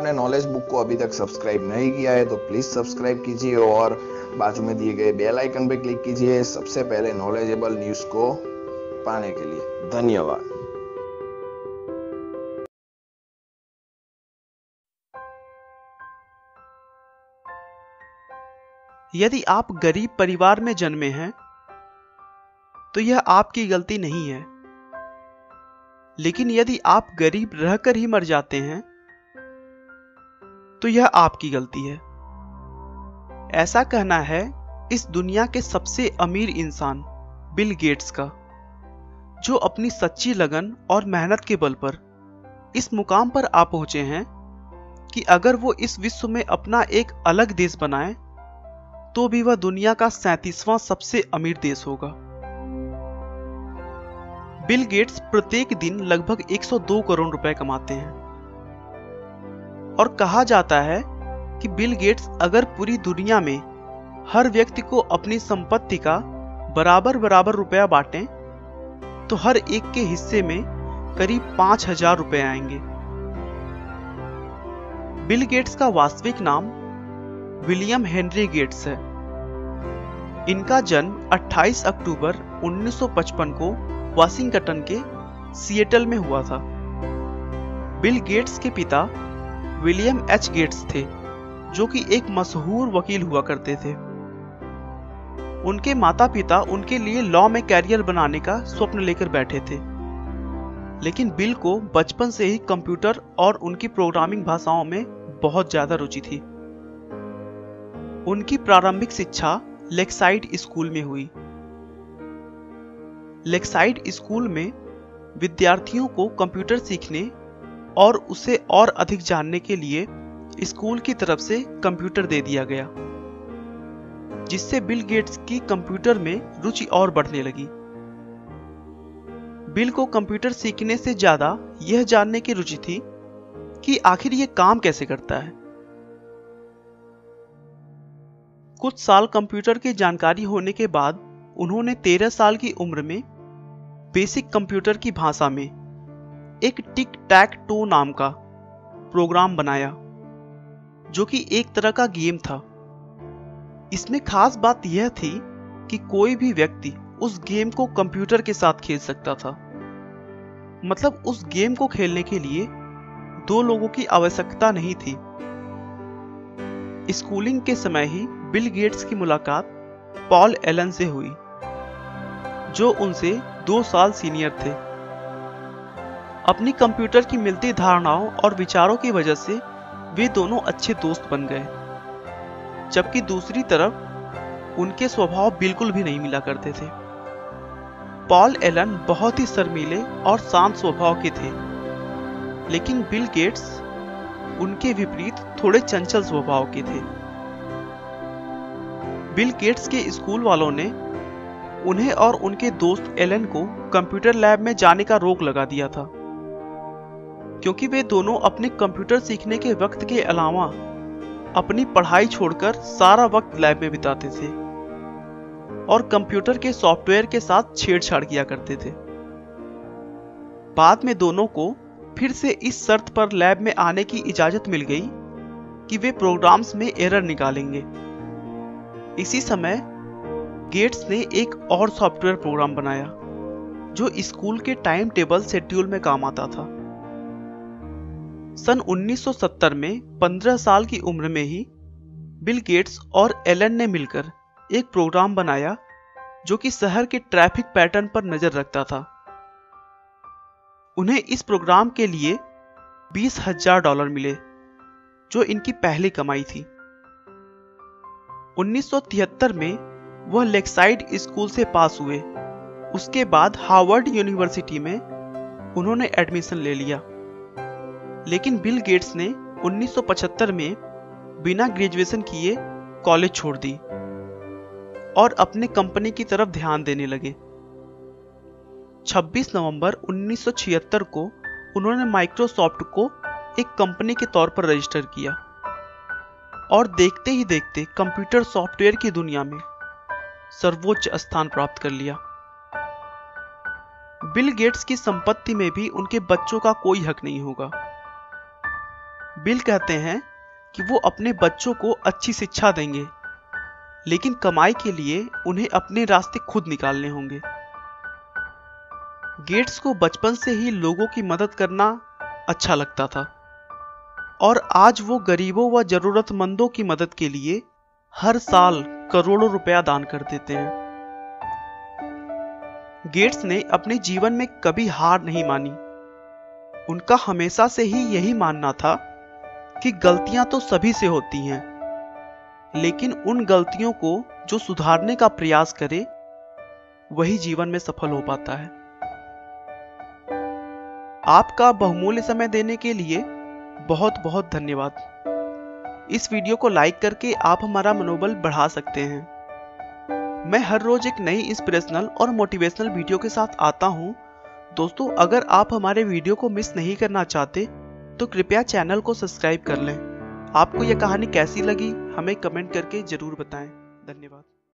आपने knowledge book को अभी तक सब्सक्राइब नहीं किया है तो प्लीज सब्सक्राइब कीजिए और बाजू में दिए गए बेल आइकन पर क्लिक कीजिए सबसे पहले नॉलेजेबल न्यूज को पाने के लिए। धन्यवाद। यदि आप गरीब परिवार में जन्मे हैं तो यह आपकी गलती नहीं है, लेकिन यदि आप गरीब रहकर ही मर जाते हैं तो यह आपकी गलती है। ऐसा कहना है इस दुनिया के सबसे अमीर इंसान बिल गेट्स का, जो अपनी सच्ची लगन और मेहनत के बल पर इस मुकाम पर आ पहुंचे हैं कि अगर वो इस विश्व में अपना एक अलग देश बनाए तो भी वह दुनिया का 37वां सबसे अमीर देश होगा। बिल गेट्स प्रत्येक दिन लगभग 102 करोड़ रुपए कमाते हैं और कहा जाता है कि बिल गेट्स अगर पूरी दुनिया में हर व्यक्ति को अपनी संपत्ति का बराबर बराबर रुपया बांटें तो हर एक के हिस्से में करीब 5000 रुपए आएंगे। बिल गेट्स का वास्तविक नाम विलियम हेनरी गेट्स है। इनका जन्म 28 अक्टूबर 1955 को वाशिंगटन के सिएटल में हुआ था। बिल गेट्स के पिता विलियम एच गेट्स थे, जो कि एक मशहूर वकील हुआ करते थे। उनके माता पिता उनके लिए लॉ में कैरियर बनाने का स्वप्न लेकर बैठे थे, लेकिन बिल को बचपन से ही कंप्यूटर और उनकी प्रोग्रामिंग भाषाओं में बहुत ज्यादा रुचि थी। उनकी प्रारंभिक शिक्षा लेक्साइड स्कूल में हुई। लेक्साइड स्कूल में विद्यार्थियों को कंप्यूटर सीखने और उसे और अधिक जानने के लिए स्कूल की तरफ से कंप्यूटर दे दिया गया, जिससे बिल गेट्स की कंप्यूटर में रुचि और बढ़ने लगी। बिल को कंप्यूटर सीखने से ज्यादा यह जानने की रुचि थी कि आखिर यह काम कैसे करता है। कुछ साल कंप्यूटर की जानकारी होने के बाद उन्होंने 13 साल की उम्र में बेसिक कंप्यूटर की भाषा में एक टिक टैक टो नाम का प्रोग्राम बनाया, जो कि एक तरह का गेम था। इसमें खास बात यह थी कि कोई भी व्यक्ति उस गेम को कंप्यूटर के साथ खेल सकता था। मतलब उस गेम को खेलने के लिए 2 लोगों की आवश्यकता नहीं थी। स्कूलिंग के समय ही बिल गेट्स की मुलाकात पॉल एलन से हुई, जो उनसे 2 साल सीनियर थे। अपनी कंप्यूटर की मिलती धारणाओं और विचारों की वजह से वे दोनों अच्छे दोस्त बन गए, जबकि दूसरी तरफ उनके स्वभाव बिल्कुल भी नहीं मिला करते थे। पॉल एलन बहुत ही शर्मीले और शांत स्वभाव के थे, लेकिन बिल गेट्स उनके विपरीत थोड़े चंचल स्वभाव के थे। बिल गेट्स के स्कूल वालों ने उन्हें और उनके दोस्त एलन को कंप्यूटर लैब में जाने का रोक लगा दिया था, क्योंकि वे दोनों अपने कंप्यूटर सीखने के वक्त के अलावा अपनी पढ़ाई छोड़कर सारा वक्त लैब में बिताते थे और कंप्यूटर के सॉफ्टवेयर के साथ छेड़छाड़ किया करते थे। बाद में दोनों को फिर से इस शर्त पर लैब में आने की इजाजत मिल गई कि वे प्रोग्राम्स में एरर निकालेंगे। इसी समय गेट्स ने एक और सॉफ्टवेयर प्रोग्राम बनाया जो स्कूल के टाइम टेबल शेड्यूल में काम आता था। सन 1970 में 15 साल की उम्र में ही बिल गेट्स और एलन ने मिलकर एक प्रोग्राम बनाया जो कि शहर के ट्रैफिक पैटर्न पर नजर रखता था। उन्हें इस प्रोग्राम के लिए $20,000 मिले, जो इनकी पहली कमाई थी। 1973 में वह लेक्साइड स्कूल से पास हुए। उसके बाद हार्वर्ड यूनिवर्सिटी में उन्होंने एडमिशन ले लिया, लेकिन बिल गेट्स ने 1975 में बिना ग्रेजुएशन किए कॉलेज छोड़ दी और अपने कंपनी की तरफ ध्यान देने लगे। 26 नवंबर 1976 को उन्होंने माइक्रोसॉफ्ट को एक कंपनी के तौर पर रजिस्टर किया और देखते ही देखते कंप्यूटर सॉफ्टवेयर की दुनिया में सर्वोच्च स्थान प्राप्त कर लिया। बिल गेट्स की संपत्ति में भी उनके बच्चों का कोई हक नहीं होगा। बिल कहते हैं कि वो अपने बच्चों को अच्छी शिक्षा देंगे, लेकिन कमाई के लिए उन्हें अपने रास्ते खुद निकालने होंगे। गेट्स को बचपन से ही लोगों की मदद करना अच्छा लगता था और आज वो गरीबों व जरूरतमंदों की मदद के लिए हर साल करोड़ों रुपया दान कर देते हैं। गेट्स ने अपने जीवन में कभी हार नहीं मानी। उनका हमेशा से ही यही मानना था कि गलतियां तो सभी से होती हैं, लेकिन उन गलतियों को जो सुधारने का प्रयास करे वही जीवन में सफल हो पाता है। आपका बहुमूल्य समय देने के लिए बहुत बहुत धन्यवाद। इस वीडियो को लाइक करके आप हमारा मनोबल बढ़ा सकते हैं। मैं हर रोज एक नई इंस्पिरेशनल और मोटिवेशनल वीडियो के साथ आता हूं। दोस्तों, अगर आप हमारे वीडियो को मिस नहीं करना चाहते तो कृपया चैनल को सब्सक्राइब कर लें। आपको यह कहानी कैसी लगी हमें कमेंट करके जरूर बताएं। धन्यवाद।